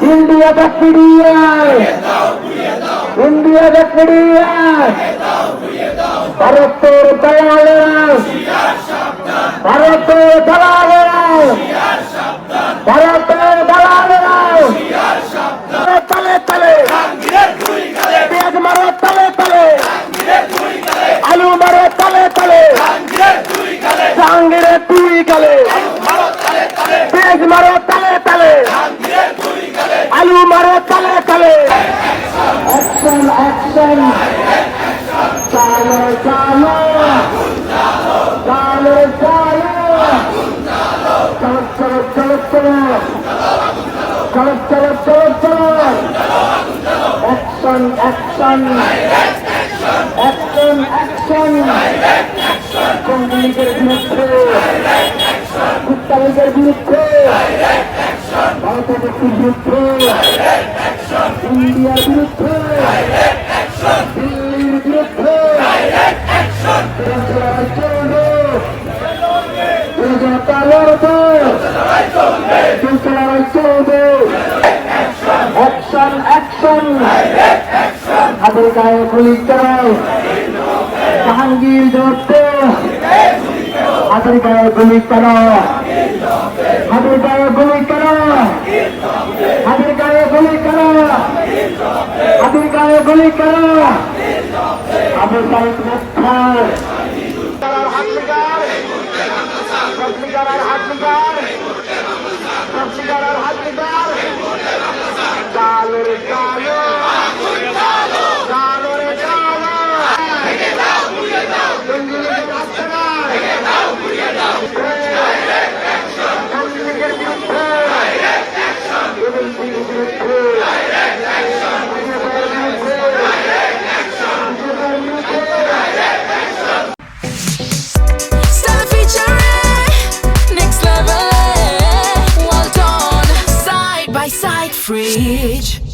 India the PDI, India the PDI, Bharator Dalal, Bharator Dalal, Bharator Dalal, Tale Tale, Piaz Maro Tale Tale, Alu Maro Tale Tale, Sangire Tui Kale, Piaz Maro Tale Tale, Alu Maro Tale Tale, Action, action, Chalo, chalo, chalo, chalo, chalo, chalo, chalo, chalo, chalo, chalo, chalo, action, action, action, action, কংগ্রেসের বিরুদ্ধে, কুত্তালীগের বিরুদ্ধে, ভারতের বিরুদ্ধে, ইন্ডিয়ার বিরুদ্ধে, দিল্লির বিরুদ্ধে, লড়াই চলবে, জনতা লড়বে, লড়াই চলবে, অ্যাকশন অ্যাকশন, হাতের গায়ে গুলি চালাও, জাহাঙ্গীর ধরতে, হাতের গায়ে গুলি চালাও, হাতের গায়ে গুলি চালাও, হাতের গায়ে গুলি চালাও, হাতের গায়ে গুলি চালাও, আবু সাইদ মুস্তার Fridge.